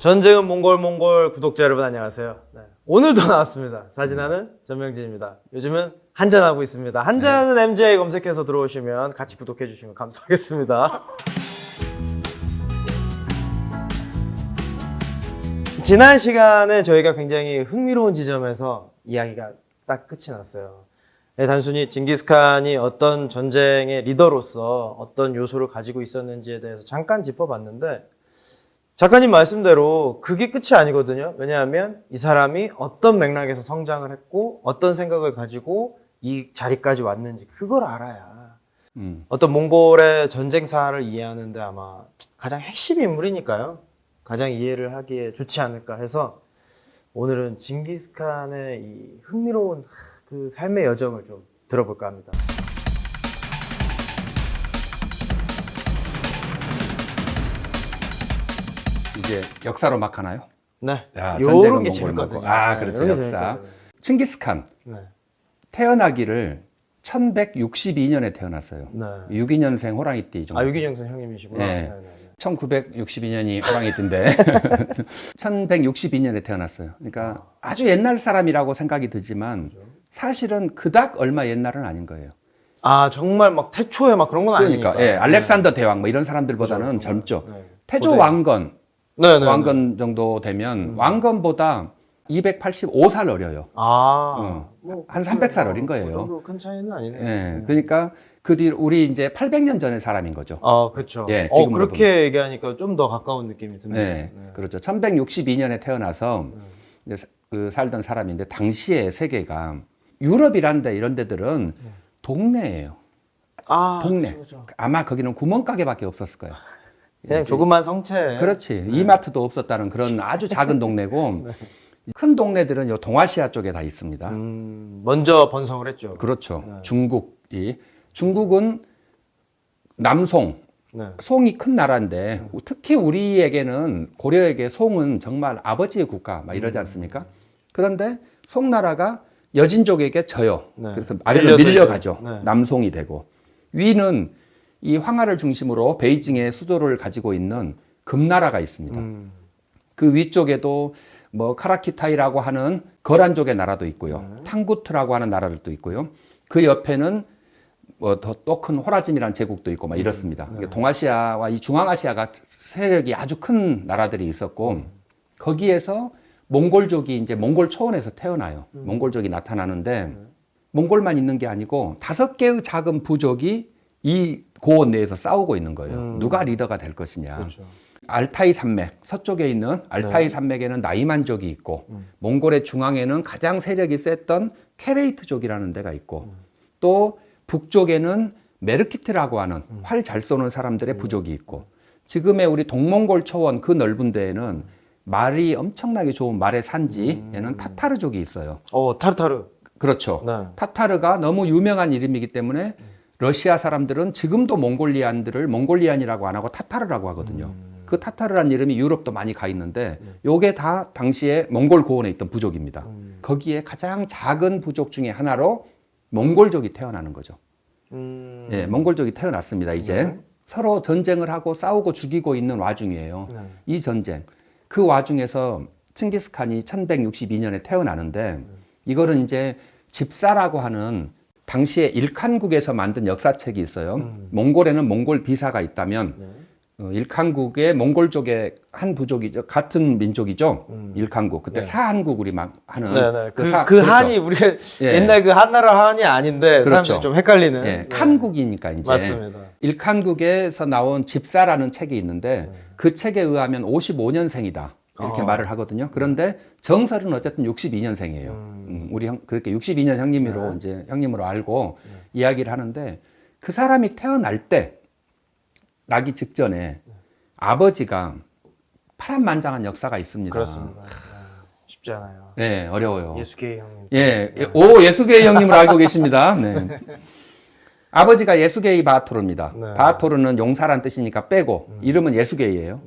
전쟁은 몽골 구독자 여러분 안녕하세요. 네. 오늘도 나왔습니다. 사진하는 전명진입니다. 요즘은 한잔하고 있습니다. 한잔하는 MJ 검색해서 들어오시면 같이 구독해 주시면 감사하겠습니다. 지난 시간에 저희가 굉장히 흥미로운 지점에서 이야기가 딱 끝이 났어요. 네, 단순히 징기스칸이 어떤 전쟁의 리더로서 어떤 요소를 가지고 있었는지에 대해서 잠깐 짚어봤는데 작가님 말씀대로 그게 끝이 아니거든요. 왜냐하면 이 사람이 어떤 맥락에서 성장을 했고 어떤 생각을 가지고 이 자리까지 왔는지 그걸 알아야 어떤 몽골의 전쟁사를 이해하는데 아마 가장 핵심 인물이니까요. 가장 이해를 하기에 좋지 않을까 해서 오늘은 징기스칸의 이 흥미로운 그 삶의 여정을 좀 들어볼까 합니다. 이제 역사로 막 하나요? 네. 야, 요런 전쟁은 게 몽골 재밌거든요. 많고. 아, 네, 그렇죠. 요런 게 역사. 재밌거든요. 칭기스칸 네. 태어나기를 1162년에 태어났어요. 네. 62년생 호랑이띠 정도. 아, 유기정선 형님이시구나. 네. 네, 네, 네. 1962년이 호랑이띠인데 1162년에 태어났어요. 그러니까 아주 옛날 사람이라고 생각이 들지만 사실은 그닥 얼마 옛날은 아닌 거예요. 아, 정말 막 태초에 막 그런 건 그러니까 아니니까. 예, 알렉산더 대왕 뭐 이런 사람들보다는 그죠, 젊죠. 네. 태조 고생. 왕건 네네. 왕건 정도 되면 왕건보다 285살 어려요. 아, 한 300살 어린 거예요. 그 정도 큰 차이는 아니네요. 예, 그러니까 그 뒤 우리 이제 800년 전의 사람인 거죠. 아, 그렇죠. 예, 지금으로 그렇게 얘기하니까 좀 더 가까운 느낌이 드네요. 네, 그렇죠. 1162년에 태어나서 이제 그 살던 사람인데 당시의 세계가 유럽이란데 이런 데들은 동네예요. 아, 동네. 그렇죠. 아마 거기는 구멍가게밖에 없었을 거예요. 그냥 조그만 성체. 그렇지. 이마트도 없었다는 그런 아주 작은 동네고 큰 동네들은 요 동아시아 쪽에 다 있습니다. 먼저 번성을 했죠. 그렇죠. 중국은 남송, 네. 송이 큰 나라인데 특히 우리에게는 고려에게 송은 정말 아버지의 국가 막 이러지 않습니까? 그런데 송나라가 여진족에게 져요. 네. 그래서 아래로 밀려서 밀려가죠. 이제, 네. 남송이 되고 위는 이 황하를 중심으로 베이징의 수도를 가지고 있는 금나라가 있습니다. 그 위쪽에도 뭐 카라키타이라고 하는 거란족의 나라도 있고요. 탕구트라고 하는 나라들도 있고요. 그 옆에는 뭐 더 또 큰 호라짐이라는 제국도 있고 막 이렇습니다. 그러니까 동아시아와 이 중앙아시아가 세력이 아주 큰 나라들이 있었고 거기에서 몽골족이 이제 몽골 초원에서 태어나요. 몽골족이 나타나는데 몽골만 있는 게 아니고 5개의 작은 부족이 이 고원 내에서 싸우고 있는 거예요. 누가 리더가 될 것이냐. 그렇죠. 알타이 산맥, 서쪽에 있는 알타이 산맥에는 나이만족이 있고 몽골의 중앙에는 가장 세력이 셌던 케레이트족이라는 데가 있고 또 북쪽에는 메르키트라고 하는 활 잘 쏘는 사람들의 부족이 있고 지금의 우리 동몽골 초원 그 넓은 데에는 말이 엄청나게 좋은 말의 산지에는 타타르족이 있어요. 타르타르. 그렇죠. 네. 타타르가 너무 유명한 이름이기 때문에 러시아 사람들은 지금도 몽골리안들을 몽골리안이라고 안 하고 타타르라고 하거든요. 그 타타르란 이름이 유럽도 많이 가 있는데 요게 다 당시에 몽골 고원에 있던 부족입니다. 거기에 가장 작은 부족 중에 하나로 몽골족이 태어나는 거죠. 예, 몽골족이 태어났습니다. 이제 서로 전쟁을 하고 싸우고 죽이고 있는 와중이에요. 이 전쟁. 그 와중에서 칭기스칸이 1162년에 태어나는데 이거는 이제 집사라고 하는 당시에 일칸국에서 만든 역사책이 있어요. 몽골에는 몽골 비사가 있다면 일칸국의 몽골족의 한 부족이죠. 같은 민족이죠. 일칸국. 그때 사한국 우리 막 하는. 네네. 그 그렇죠. 한이 우리가 예. 옛날 그 한나라 한이 아닌데 그렇죠. 사람들이 좀 헷갈리는. 예, 칸국이니까 이제. 맞습니다. 일칸국에서 나온 집사라는 책이 있는데 그 책에 의하면 55년생이다. 이렇게 말을 하거든요. 그런데 정설은 어쨌든 62년생이에요. 우리 그렇게 62년 형님으로 이제 형님으로 알고 이야기를 하는데 그 사람이 태어날 때 나기 직전에 아버지가 파란만장한 역사가 있습니다. 그렇습니다. 쉽지 않아요. 네, 어려워요. 예수계의 형님. 예, 예수계의 형님을 알고 계십니다. 네. 아버지가 예수게이 바토르입니다. 네. 바토르는 용사란 뜻이니까 빼고 이름은 예수게이예요.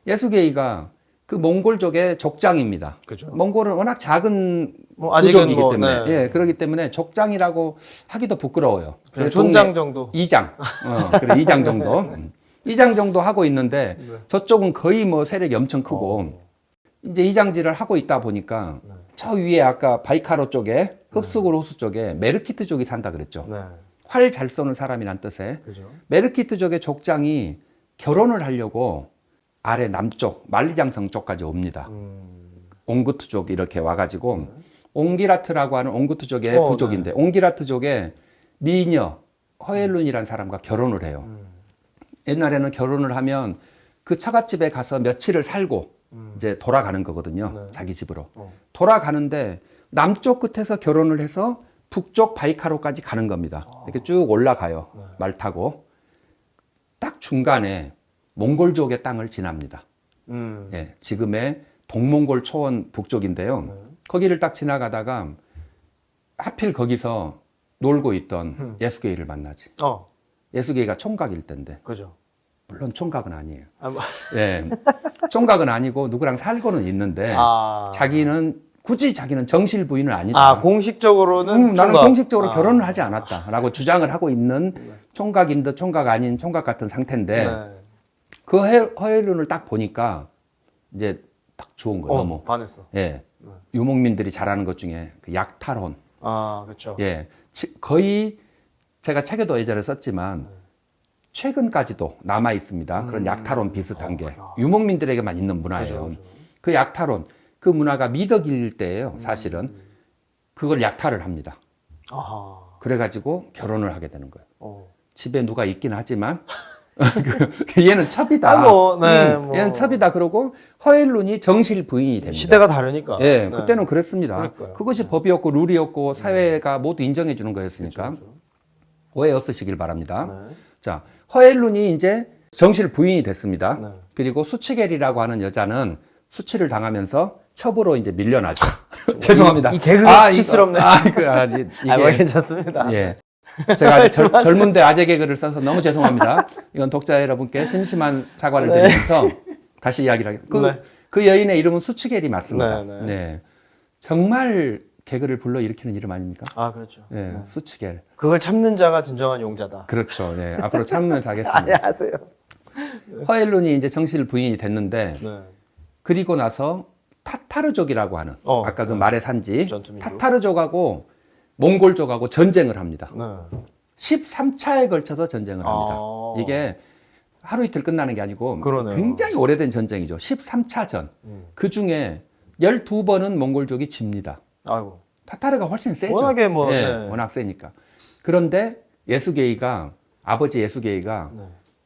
예수게이가 그 몽골족의 족장입니다. 그죠. 몽골은 워낙 작은 아직은 부족이기 뭐, 때문에 네. 예, 그렇기 때문에 족장이라고 하기도 부끄러워요. 그냥 그래서 촌장 정도. 이장, 그래 2장 정도. 2장 정도 하고 있는데 네. 저쪽은 거의 뭐 세력이 엄청 크고 이제 이장질을 하고 있다 보니까 저 위에 아까 바이카로 쪽에 흡수골 호수 쪽에 메르키트족이 산다 그랬죠. 네. 활 잘 쏘는 사람이란 뜻에 그죠. 메르키트족의 족장이 결혼을 하려고 아래 남쪽 만리장성 쪽까지 옵니다. 옹구트족 이렇게 와가지고 옹기라트라고 하는 옹구트족의 부족인데 옹기라트족의 미녀 허엘룬이라는 사람과 결혼을 해요. 옛날에는 결혼을 하면 그 처갓집에 가서 며칠을 살고 이제 돌아가는 거거든요. 네. 자기 집으로. 돌아가는데 남쪽 끝에서 결혼을 해서 북쪽 바이카로까지 가는 겁니다. 이렇게 쭉 올라가요. 말 타고. 딱 중간에 몽골족의 땅을 지납니다. 예, 지금의 동몽골 초원 북쪽인데요. 거기를 딱 지나가다가 하필 거기서 놀고 있던 예수게이를 만나지. 예수게이가 총각일 때인데. 그죠. 물론 총각은 아니에요. 아, 뭐. 예, 총각은 아니고 누구랑 살고는 있는데 자기는 정실 부인은 아니다. 공식적으로는 나는 총각. 공식적으로 결혼을 하지 않았다라고 주장을 하고 있는 총각인 듯 총각 아닌 총각 같은 상태인데 그 허엘룬을 딱 보니까 이제 딱 좋은 거예요. 너무. 반했어. 예, 유목민들이 잘하는 것 중에 그 약탈혼. 그렇죠. 예, 거의 제가 책에도 예전에 썼지만 최근까지도 남아 있습니다. 그런 약탈혼 비슷한 게 유목민들에게만 있는 문화예요. 그죠. 그 약탈혼, 그 문화가 미덕일 때예요. 사실은 그걸 약탈을 합니다. 그래가지고 결혼을 하게 되는 거예요. 집에 누가 있긴 하지만 얘는 첩이다. 얘는 첩이다. 그러고 허엘룬이 정실 부인이 됩니다. 시대가 다르니까. 예, 그때는 그랬습니다. 그러니까요. 그것이 법이었고 룰이었고 사회가 모두 인정해 주는 거였으니까 그렇죠. 오해 없으시길 바랍니다. 자, 허엘룬이 이제 정실 부인이 됐습니다. 그리고 수치겔이라고 하는 여자는 수치를 당하면서 첩으로 이제 밀려나죠. 죄송합니다. 이 개그가 수치스럽네. 이게 괜찮습니다. 예. 제가 아직 젊은데 아재 개그를 써서 너무 죄송합니다. 이건 독자 여러분께 심심한 사과를 드리면서 다시 이야기를 하겠습니다. 그 여인의 이름은 수치겔이 맞습니다. 네. 정말 개그를 불러일으키는 이름 아닙니까? 그렇죠. 네, 수치겔. 그걸 참는 자가 진정한 용자다. 그렇죠. 네, 앞으로 참으면서 하겠습니다. 안녕하세요. 허엘룬이 이제 정실 부인이 됐는데 그리고 나서 타타르족이라고 하는 아까 그 말의 산지 타타르족하고 몽골족하고 전쟁을 합니다. 13차에 걸쳐서 전쟁을 합니다. 이게 하루 이틀 끝나는 게 아니고 굉장히 오래된 전쟁이죠. 13차 전. 그 중에 12번은 몽골족이 집니다. 아이고. 타타르가 훨씬 세죠. 워낙에 워낙 세니까. 그런데 아버지 예수게이가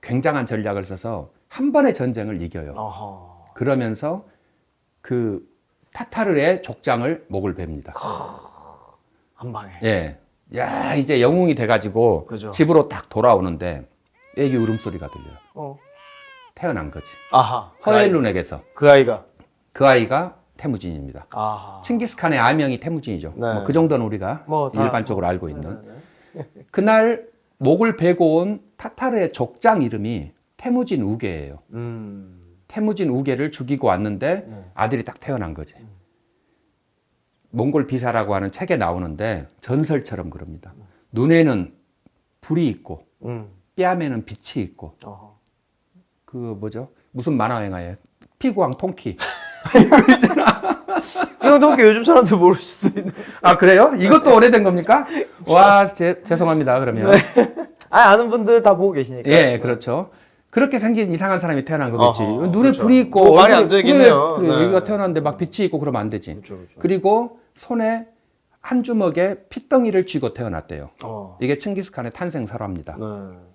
굉장한 전략을 써서 한 번의 전쟁을 이겨요. 그러면서 그 타타르의 족장을 목을 베입니다. 한 방에. 예. 야, 이제 영웅이 돼가지고 집으로 딱 돌아오는데 애기 울음소리가 들려요. 태어난 거지. 허엘룬에게서. 그 아이가 태무진입니다. 아하. 칭기스칸의 아명이 태무진이죠. 네. 그 정도는 우리가 일반적으로 알고 있는. 그날 목을 베고 온 타타르의 족장 이름이 태무진 우게예요. 태무진 우게를 죽이고 왔는데 아들이 딱 태어난 거지. 몽골 비사라고 하는 책에 나오는데 전설처럼 그럽니다. 눈에는 불이 있고 뺨에는 빛이 있고 그 뭐죠? 무슨 만화 영화에 피구왕 통키. 이런 통키 요즘 사람들 모를 수 있는. 아, 그래요? 이것도 오래된 겁니까? 와, 죄송합니다. 그러면. 아는 분들 다 보고 계시니까. 예, 그렇죠. 그렇게 생긴 이상한 사람이 태어난 거겠지. 눈에 그렇죠. 불이 있고 말이 안 되겠네요. 그래, 여기가 태어났는데 막 빛이 있고 그러면 안 되지. 그렇죠. 그리고 손에 한 주먹에 핏덩이를 쥐고 태어났대요. 이게 칭기스칸의 탄생 설화입니다.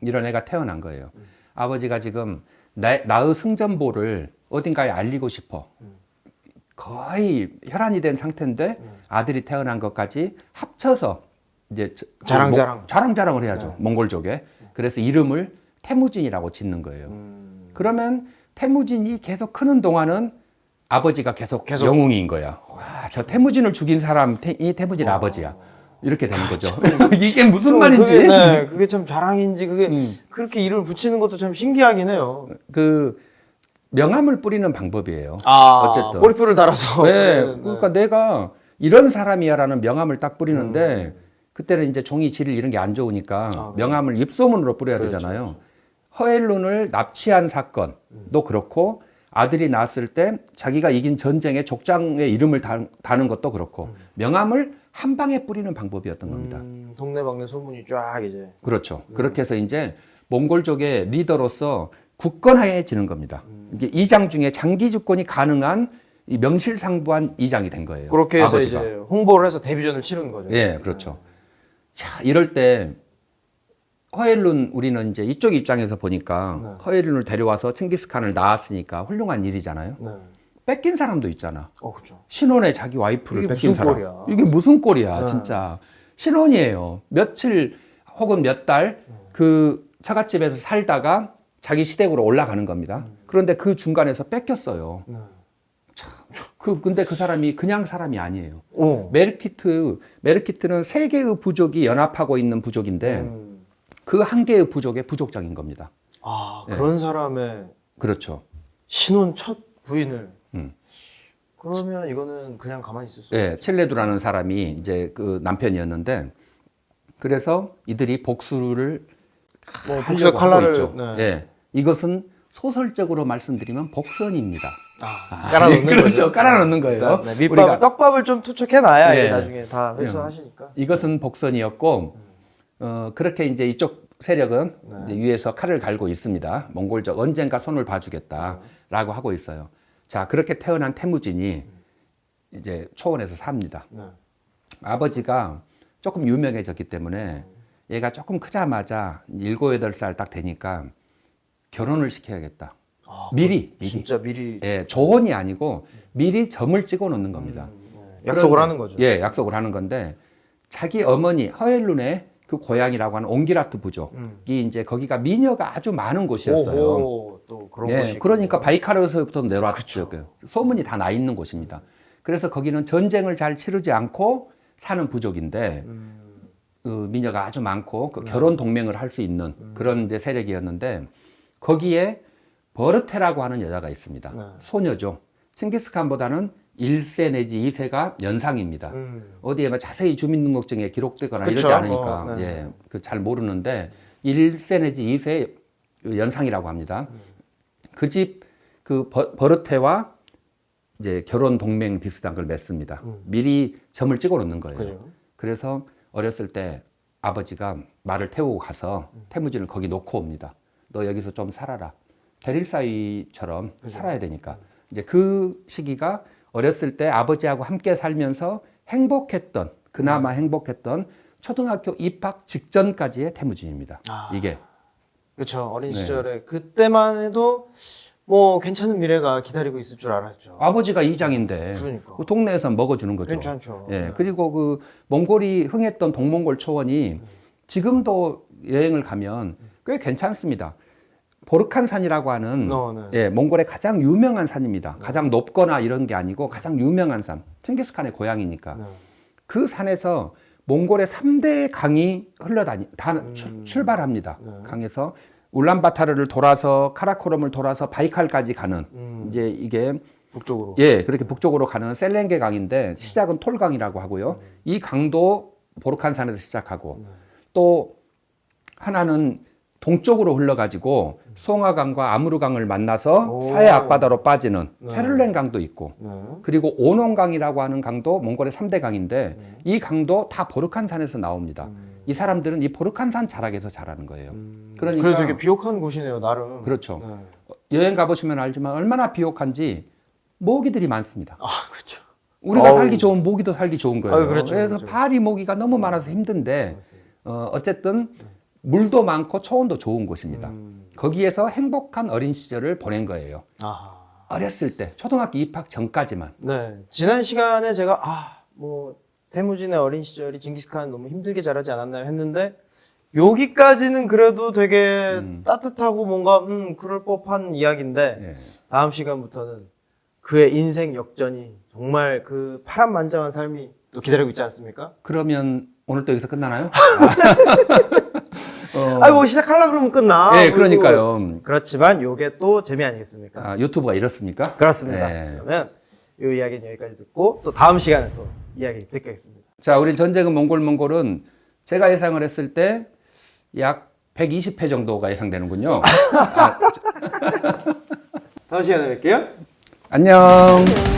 이런 애가 태어난 거예요. 아버지가 지금 나의 승전보를 어딘가에 알리고 싶어. 거의 혈안이 된 상태인데 아들이 태어난 것까지 합쳐서 이제 자랑을 해야죠. 몽골족에. 그래서 이름을 태무진이라고 짓는 거예요. 그러면 태무진이 계속 크는 동안은 아버지가 계속 영웅인 거야. 와, 저 태무진을 죽인 사람, 이 태무진 아버지야. 이렇게 되는 거죠. 이게 무슨 말인지. 그게 참 자랑인지, 그렇게 이름을 붙이는 것도 참 신기하긴 해요. 명함을 뿌리는 방법이에요. 어쨌든. 꼬리표를 달아서. 그러니까 내가 이런 사람이야라는 명함을 딱 뿌리는데, 그때는 이제 종이 질 이런 게 안 좋으니까 명함을 입소문으로 뿌려야 되잖아요. 허엘룬을 납치한 사건도 그렇고, 아들이 낳았을 때 자기가 이긴 전쟁의 족장의 이름을 다는 것도 그렇고 명함을 한 방에 뿌리는 방법이었던 겁니다. 동네방네 소문이 쫙 이제. 그렇죠. 그렇게 해서 이제 몽골족의 리더로서 굳건해지는 겁니다. 이게 이장 중에 장기 집권이 가능한 이 명실상부한 이장이 된 거예요. 그렇게 해서 아버지가. 이제 홍보를 해서 데뷔전을 치르는 거죠. 예, 그렇죠. 자, 이럴 때 허엘룬 우리는 이제 이쪽 입장에서 보니까 허엘룬을 데려와서 칭기스칸을 낳았으니까 훌륭한 일이잖아요. 네. 뺏긴 사람도 있잖아. 그렇죠. 신혼에 자기 와이프를 이게 뺏긴 무슨 사람. 꼴이야. 이게 무슨 꼴이야, 네. 진짜. 신혼이에요. 며칠 혹은 몇 달 그 처갓집에서 살다가 자기 시댁으로 올라가는 겁니다. 그런데 그 중간에서 뺏겼어요. 네. 근데 그 사람이 그냥 사람이 아니에요. 오. 메르키트는 세 개의 부족이 연합하고 있는 부족인데 그 한 개의 부족의 부족장인 겁니다. 아, 네. 그런 사람의 그렇죠. 신혼 첫 부인을. 음. 그러면 이거는 그냥 가만히 있을 수 예, 첼레두라는 사람이 이제 그 남편이었는데 그래서 이들이 복수를 뭐 하려고 복수의 하고 칼날을. 있죠. 네. 예, 이것은 소설적으로 말씀드리면 복선입니다. 깔아놓는 그렇죠. 거죠. 깔아놓는 거예요. 네, 밑밥, 떡밥을 좀 투척해놔야 네. 이게 나중에 다 회수하시니까. 이것은 복선이었고 그렇게 이제 이쪽 세력은 네. 이제 위에서 칼을 갈고 있습니다. 몽골족 언젠가 손을 봐주겠다라고 하고 있어요. 자, 그렇게 태어난 태무진이 이제 초원에서 삽니다. 네. 아버지가 조금 유명해졌기 때문에 얘가 조금 크자마자 7, 8살 딱 되니까 결혼을 시켜야겠다. 아, 미리. 진짜 미리. 예, 조언이 아니고 미리 점을 찍어 놓는 겁니다. 약속을 그런데, 하는 거죠. 예, 약속을 하는 건데 자기 어머니 허엘룬의 그 고향이라고 하는 옹기라트 부족이 이제 거기가 미녀가 아주 많은 곳이었어요. 오호, 또 그런 예, 곳이. 그러니까 바이카르에서부터 내려왔죠. 소문이 다 나 있는 곳입니다. 그래서 거기는 전쟁을 잘 치르지 않고 사는 부족인데 그 미녀가 아주 많고 그 결혼 동맹을 할 수 있는 그런 이제 세력이었는데 거기에 버르테라고 하는 여자가 있습니다. 네. 소녀죠. 칭기스칸보다는 1세 내지 2세가 연상입니다. 어디에 뭐 자세히 주민등록증에 기록되거나 그쵸? 이러지 않으니까 네. 예, 그 잘 모르는데 1세 내지 2세 연상이라고 합니다. 그 집 그 버르테와 이제 결혼 동맹 비슷한 걸 맺습니다. 미리 점을 찍어 놓는 거예요. 그죠. 그래서 어렸을 때 아버지가 말을 태우고 가서 태무진을 거기 놓고 옵니다. 너 여기서 좀 살아라. 대릴사위처럼 살아야 되니까. 이제 그 시기가 어렸을 때 아버지하고 함께 살면서 행복했던, 그나마 행복했던 초등학교 입학 직전까지의 태무진입니다. 이게. 그렇죠. 어린 네. 시절에 그때만 해도 뭐 괜찮은 미래가 기다리고 있을 줄 알았죠. 아버지가 이장인데 그러니까. 그 동네에서 먹어주는 거죠. 괜찮죠. 예. 그리고 그 몽골이 흥했던 동몽골 초원이 지금도 여행을 가면 꽤 괜찮습니다. 보르칸산이라고 하는 네. 예, 몽골의 가장 유명한 산입니다. 가장 높거나 이런 게 아니고 가장 유명한 산. 칭기스칸의 고향이니까. 네. 그 산에서 몽골의 3대 강이 출발합니다. 강에서 울란바타르를 돌아서 카라코럼을 돌아서 바이칼까지 가는 이제 이게 북쪽으로. 예, 그렇게 북쪽으로 가는 셀렌게 강인데 시작은 톨강이라고 하고요. 이 강도 보르칸산에서 시작하고 또 하나는 동쪽으로 흘러가지고 송하강과 아무르강을 만나서 오. 서해 앞바다로 빠지는 네. 헤를렌 강도 있고 네. 그리고 오논강이라고 하는 강도 몽골의 3대 강인데 이 강도 다 보르칸산에서 나옵니다. 이 사람들은 이 보르칸산 자락에서 자라는 거예요. 그러니까 그래도 되게 비옥한 곳이네요, 나름. 그렇죠. 네. 여행 가보시면 알지만 얼마나 비옥한지 모기들이 많습니다. 아, 그렇죠. 우리가 어우. 살기 좋은 모기도 살기 좋은 거예요. 아유, 그렇죠, 그래서 그렇죠. 파리 모기가 너무 많아서 힘든데 어쨌든 물도 많고 초원도 좋은 곳입니다. 거기에서 행복한 어린 시절을 보낸 거예요. 아하. 어렸을 때 초등학교 입학 전까지만. 네. 지난 시간에 제가 태무진의 어린 시절이 징기스칸 너무 힘들게 자라지 않았나요? 했는데 여기까지는 그래도 되게 따뜻하고 뭔가 그럴 법한 이야기인데 예. 다음 시간부터는 그의 인생 역전이 정말 그 파란만장한 삶이 또 기다리고 있지 않습니까? 그러면 오늘 또 여기서 끝나나요? 뭐 시작하려고 그러면 끝나. 네, 그러니까요. 그렇지만 요게 또 재미 아니겠습니까? 아, 유튜브가 이렇습니까? 그렇습니다. 네. 그러면 이 이야기는 여기까지 듣고 또 다음 시간에 또 이야기 듣겠습니다. 자, 우리 전쟁은 몽골은 제가 예상을 했을 때 약 120회 정도가 예상되는군요. 다음 다음 시간에 뵐게요. 안녕.